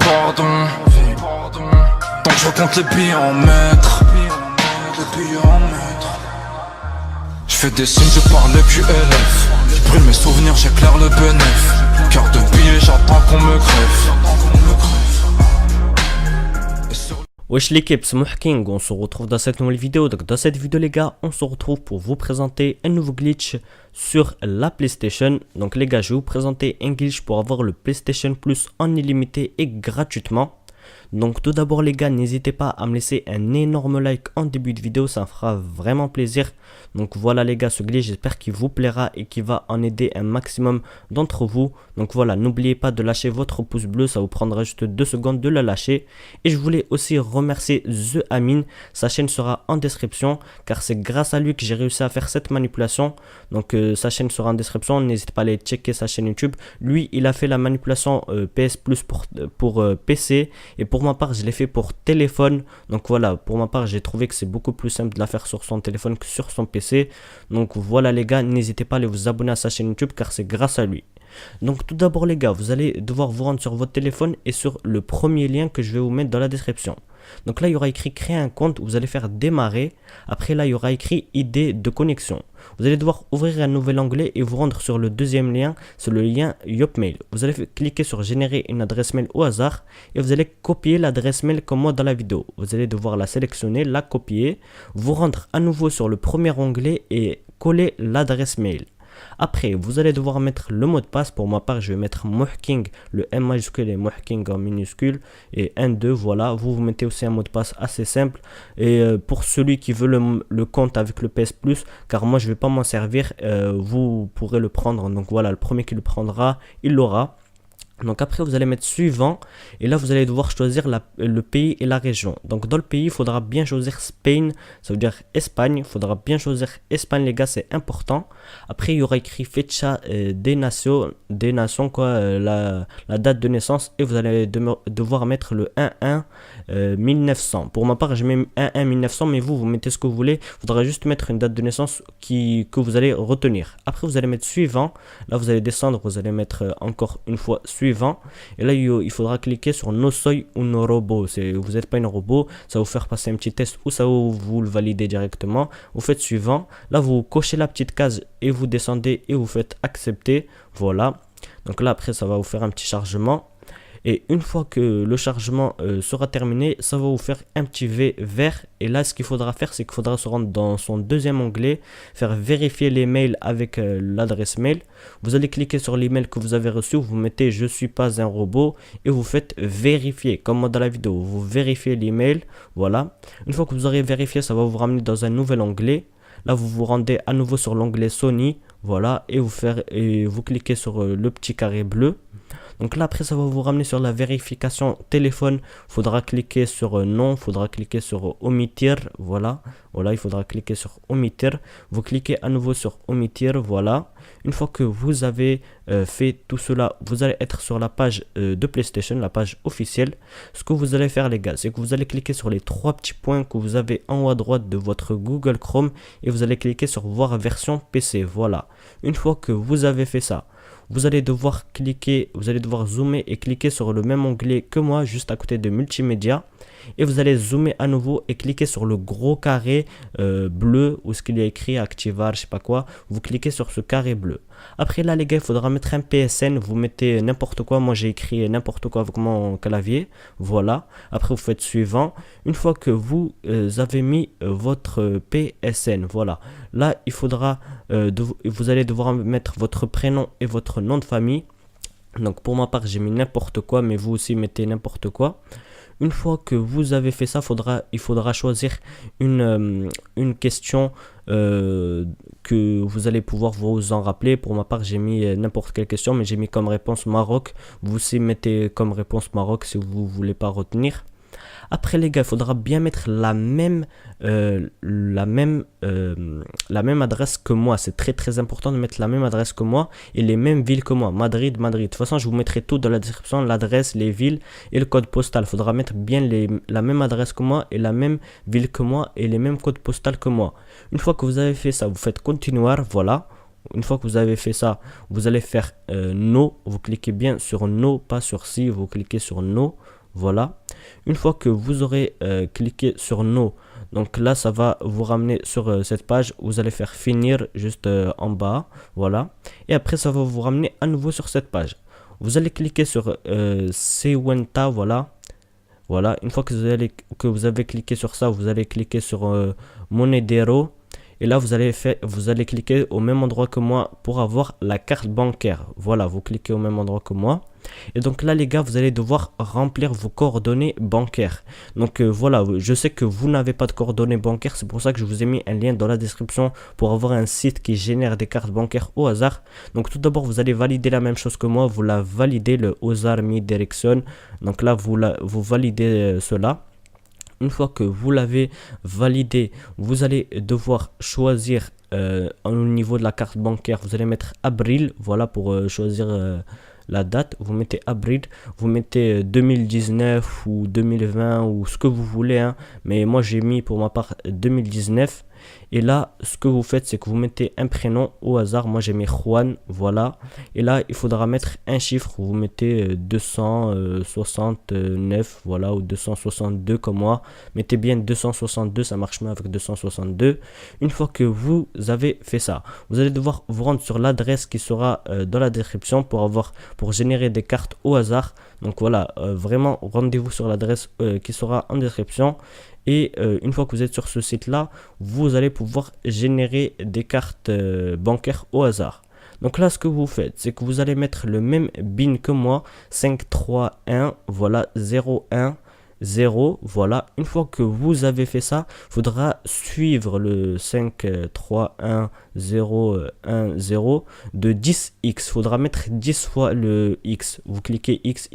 pardon. Tant que je compte les billets en mètres. Je fais des signes, je parle QLF. Je brûle mes souvenirs, j'éclaire le bénéf. Cœur de billet, j'attends qu'on me greffe. Wesh l'équipe, c'est Mohking, on se retrouve dans cette nouvelle vidéo. Donc dans cette vidéo les gars, on se retrouve pour vous présenter un nouveau glitch sur la PlayStation. Donc les gars, je vais vous présenter un glitch pour avoir le PlayStation Plus en illimité et gratuitement. Donc tout d'abord les gars, n'hésitez pas à me laisser un énorme like en début de vidéo, ça me fera vraiment plaisir. Donc voilà les gars, ce glitch j'espère qu'il vous plaira et qu'il va en aider un maximum d'entre vous. Donc voilà, n'oubliez pas de lâcher votre pouce bleu, ça vous prendra juste 2 secondes de le lâcher. Et je voulais aussi remercier The Amin, sa chaîne sera en description car c'est grâce à lui que j'ai réussi à faire cette manipulation. Donc sa chaîne sera en description, n'hésitez pas à aller checker sa chaîne YouTube. Lui il a fait la manipulation PS Plus pour PC. Et pour ma part, je l'ai fait pour téléphone. Donc voilà, pour ma part, j'ai trouvé que c'est beaucoup plus simple de la faire sur son téléphone que sur son PC. Donc voilà les gars, n'hésitez pas à aller vous abonner à sa chaîne YouTube car c'est grâce à lui. Donc tout d'abord les gars, vous allez devoir vous rendre sur votre téléphone et sur le premier lien que je vais vous mettre dans la description. Donc là il y aura écrit créer un compte, vous allez faire démarrer. Après là il y aura écrit idée de connexion. Vous allez devoir ouvrir un nouvel onglet et vous rendre sur le deuxième lien, c'est le lien Yopmail. Vous allez cliquer sur générer une adresse mail au hasard et vous allez copier l'adresse mail comme moi dans la vidéo. Vous allez devoir la sélectionner, la copier, vous rendre à nouveau sur le premier onglet et coller l'adresse mail. Après, vous allez devoir mettre le mot de passe. Pour ma part, je vais mettre Mohking, le M majuscule et Mohking en minuscule. Et 1, 2, voilà. Vous mettez aussi un mot de passe assez simple. Et pour celui qui veut le compte avec le PS Plus, car moi je ne vais pas m'en servir, vous pourrez le prendre. Donc voilà, le premier qui le prendra, il l'aura. Donc après vous allez mettre suivant et là vous allez devoir choisir le pays et la région. Donc dans le pays il faudra bien choisir Spain, ça veut dire Espagne, il faudra bien choisir Espagne les gars, c'est important. Après il y aura écrit fecha des nations quoi, la date de naissance et vous allez devoir mettre le 1-1 1900. Pour ma part je mets 1-1 1900 mais vous mettez ce que vous voulez, il faudra juste mettre une date de naissance que vous allez retenir. Après vous allez mettre suivant, là vous allez descendre, vous allez mettre encore une fois suivant. Et là il faudra cliquer sur no soy ou no robot, vous n'êtes pas un robot, ça va vous faire passer un petit test ou ça va vous le valider directement. Vous faites suivant, là vous cochez la petite case et vous descendez et vous faites accepter. Voilà, donc là après ça va vous faire un petit chargement. Et une fois que le chargement sera terminé, ça va vous faire un petit V vert. Et là, ce qu'il faudra faire, c'est qu'il faudra se rendre dans son deuxième onglet, faire vérifier les mails avec l'adresse mail. Vous allez cliquer sur l'email que vous avez reçu, vous mettez je suis pas un robot et vous faites vérifier, comme moi dans la vidéo. Vous vérifiez l'email, voilà. Une fois que vous aurez vérifié, ça va vous ramener dans un nouvel onglet. Là, vous vous rendez à nouveau sur l'onglet Sony, voilà, et vous cliquez sur le petit carré bleu. Donc là après ça va vous ramener sur la vérification téléphone, faudra cliquer sur non, faudra cliquer sur omettre, voilà, il faudra cliquer sur omettre, vous cliquez à nouveau sur omettre, voilà. Une fois que vous avez fait tout cela, vous allez être sur la page de PlayStation, la page officielle. Ce que vous allez faire les gars, c'est que vous allez cliquer sur les 3 petits points que vous avez en haut à droite de votre Google Chrome et vous allez cliquer sur voir version PC, voilà. Une fois que vous avez fait ça, vous allez devoir zoomer et cliquer sur le même onglet que moi, juste à côté de multimédia. Et vous allez zoomer à nouveau et cliquer sur le gros carré bleu où ce qu'il y a écrit activar, je sais pas quoi. Vous cliquez sur ce carré bleu. Après là les gars, il faudra mettre un PSN. Vous mettez n'importe quoi. Moi j'ai écrit n'importe quoi avec mon clavier. Voilà. Après vous faites suivant. Une fois que vous avez mis votre PSN, voilà. Là il faudra, vous allez devoir mettre votre prénom et votre nom de famille. Donc pour ma part j'ai mis n'importe quoi, mais vous aussi mettez n'importe quoi. Une fois que vous avez fait ça, il faudra choisir une question que vous allez pouvoir vous en rappeler. Pour ma part, j'ai mis n'importe quelle question, mais j'ai mis comme réponse Maroc. Vous aussi mettez comme réponse Maroc si vous ne voulez pas retenir. Après les gars, il faudra bien mettre la même adresse que moi. C'est très important de mettre la même adresse que moi et les mêmes villes que moi. Madrid. De toute façon, je vous mettrai tout dans la description, l'adresse, les villes et le code postal. Il faudra mettre bien la même adresse que moi et la même ville que moi et les mêmes codes postaux que moi. Une fois que vous avez fait ça, vous faites continuer, voilà. Une fois que vous avez fait ça, vous allez faire no. Vous cliquez bien sur no, pas sur si. Vous cliquez sur no. voilà. Une fois que vous aurez cliqué sur No, donc là ça va vous ramener sur cette page, vous allez faire finir juste en bas, voilà. Et après ça va vous ramener à nouveau sur cette page. Vous allez cliquer sur Sewenta, voilà. Voilà, une fois que vous avez cliqué sur ça, vous allez cliquer sur Monedero. Et là, vous allez cliquer au même endroit que moi pour avoir la carte bancaire. Voilà, vous cliquez au même endroit que moi. Et donc là, les gars, vous allez devoir remplir vos coordonnées bancaires. Donc voilà, je sais que vous n'avez pas de coordonnées bancaires. C'est pour ça que je vous ai mis un lien dans la description pour avoir un site qui génère des cartes bancaires au hasard. Donc tout d'abord, vous allez valider la même chose que moi. Vous la validez, le Ozar Mi Direction. Donc là, vous validez cela. Une fois que vous l'avez validé, vous allez devoir choisir au niveau de la carte bancaire, vous allez mettre avril, voilà, pour choisir la date. Vous mettez avril, vous mettez 2019 ou 2020 ou ce que vous voulez, hein. Mais moi j'ai mis pour ma part 2019. Et là, ce que vous faites, c'est que vous mettez un prénom au hasard. Moi, j'ai mis Juan, voilà. Et là, il faudra mettre un chiffre. Vous mettez 269, voilà, ou 262 comme moi. Mettez bien 262, ça marche mieux avec 262. Une fois que vous avez fait ça, vous allez devoir vous rendre sur l'adresse qui sera dans la description pour générer des cartes au hasard. Donc voilà, vraiment, rendez-vous sur l'adresse qui sera en description. Et une fois que vous êtes sur ce site-là, vous allez pouvoir générer des cartes bancaires au hasard. Donc là, ce que vous faites, c'est que vous allez mettre le même BIN que moi, 531, voilà, 01, 0, voilà. Une fois que vous avez fait ça, il faudra suivre le 5310110 de 10x. Il faudra mettre 10 fois le x. Vous cliquez x,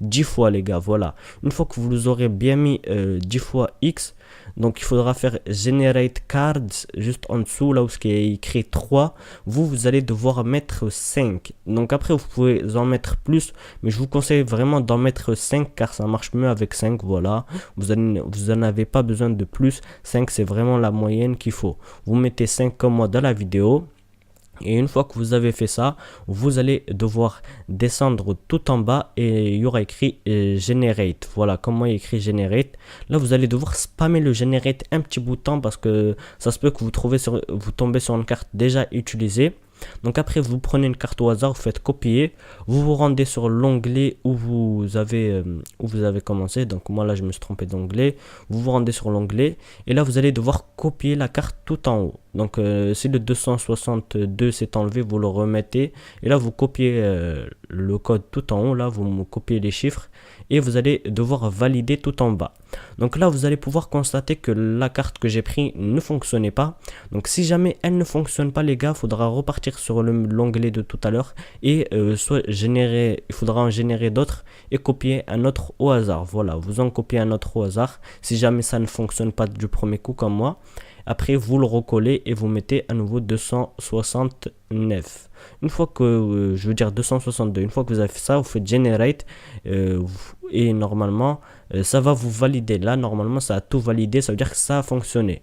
10 fois, les gars, voilà. Une fois que vous aurez bien mis 10 fois x, donc il faudra faire Generate Cards juste en dessous, là où il est écrit 3. Vous allez devoir mettre 5. Donc après, vous pouvez en mettre plus, mais je vous conseille vraiment d'en mettre 5 car ça marche mieux avec 5. Voilà, vous en avez pas besoin de plus. 5, c'est vraiment la moyenne qu'il faut. Vous mettez 5 comme moi dans la vidéo. Et une fois que vous avez fait ça, vous allez devoir descendre tout en bas et il y aura écrit Generate. Voilà, comme moi il y a écrit Generate. Là, vous allez devoir spammer le Generate un petit bout de temps parce que ça se peut que vous tombez sur une carte déjà utilisée. Donc après, vous prenez une carte au hasard, vous faites copier, vous vous rendez sur l'onglet où vous avez commencé. Donc moi là, je me suis trompé d'onglet. Vous vous rendez sur l'onglet et là, vous allez devoir copier la carte tout en haut. Donc si le 262 s'est enlevé, vous le remettez et là, vous copiez le code tout en haut. Là, vous copiez les chiffres et vous allez devoir valider tout en bas. Donc là, vous allez pouvoir constater que la carte que j'ai prise ne fonctionnait pas. Donc si jamais elle ne fonctionne pas, les gars, il faudra repartir sur l'onglet de tout à l'heure et il faudra en générer d'autres et copier un autre au hasard. Voilà, vous en copiez un autre au hasard. Si jamais ça ne fonctionne pas du premier coup comme moi, après vous le recollez et vous mettez à nouveau 269. Une fois que, je veux dire 262, une fois que vous avez fait ça, vous faites Generate et normalement ça va vous valider. Là, normalement, ça a tout validé, ça veut dire que ça a fonctionné.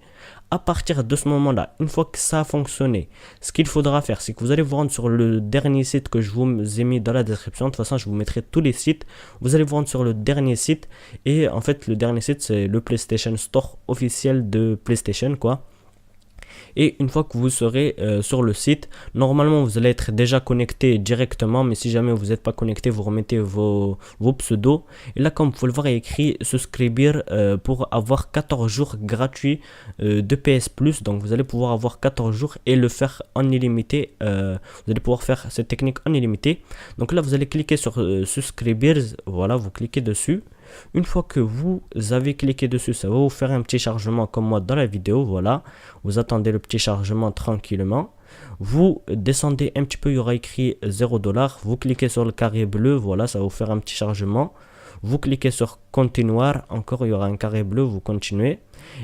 À partir de ce moment-là, une fois que ça a fonctionné, ce qu'il faudra faire, c'est que vous allez vous rendre sur le dernier site que je vous ai mis dans la description. De toute façon, je vous mettrai tous les sites. Vous allez vous rendre sur le dernier site. Et en fait, le dernier site, c'est le PlayStation Store officiel de PlayStation, quoi. Et une fois que vous serez sur le site, normalement vous allez être déjà connecté directement, mais si jamais vous n'êtes pas connecté, vous remettez vos pseudos. Et là, comme vous pouvez le voir, il y a écrit souscrire pour avoir 14 jours gratuits de PS Plus. Donc vous allez pouvoir avoir 14 jours et le faire en illimité. Vous allez pouvoir faire cette technique en illimité. Donc là, vous allez cliquer sur souscrire. Voilà, vous cliquez dessus. Une fois que vous avez cliqué dessus, ça va vous faire un petit chargement comme moi dans la vidéo. Voilà, vous attendez le petit chargement tranquillement. Vous descendez un petit peu, il y aura écrit 0$. Vous cliquez sur le carré bleu, voilà, ça va vous faire un petit chargement. Vous cliquez sur continuer, encore il y aura un carré bleu, vous continuez.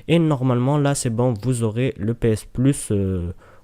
Et normalement là c'est bon, vous aurez le PS Plus,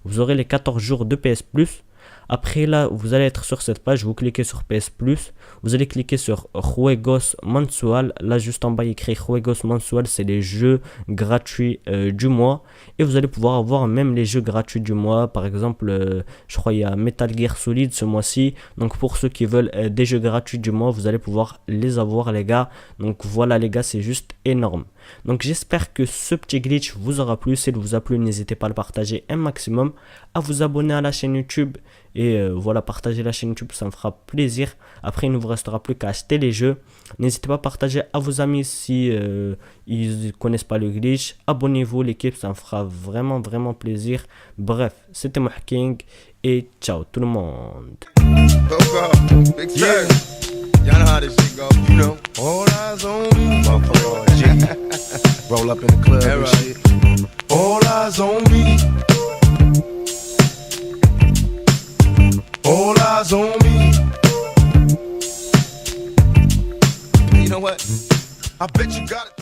vous aurez les 14 jours de PS Plus. Après là, vous allez être sur cette page, vous cliquez sur PS Plus, vous allez cliquer sur Juegos Mensual. Là juste en bas il écrit Juegos Mensual, c'est les jeux gratuits du mois. Et vous allez pouvoir avoir même les jeux gratuits du mois. Par exemple, je crois il y a Metal Gear Solid ce mois-ci. Donc pour ceux qui veulent des jeux gratuits du mois, vous allez pouvoir les avoir les gars. Donc voilà les gars, c'est juste énorme. Donc j'espère que ce petit glitch vous aura plu. S'il vous a plu, n'hésitez pas à le partager un maximum, à vous abonner à la chaîne YouTube et voilà, partager la chaîne YouTube, ça me fera plaisir. Après il ne vous restera plus qu'à acheter les jeux. N'hésitez pas à partager à vos amis si ils connaissent pas le glitch. Abonnez-vous l'équipe, ça me fera vraiment plaisir. Bref, c'était Mohking et ciao tout le monde. Yeah. Y'all know how this shit go, you know. All eyes on me, motherfucker. G. Roll up in the club and shit. All eyes on me. All eyes on me. You know what? I bet you got it.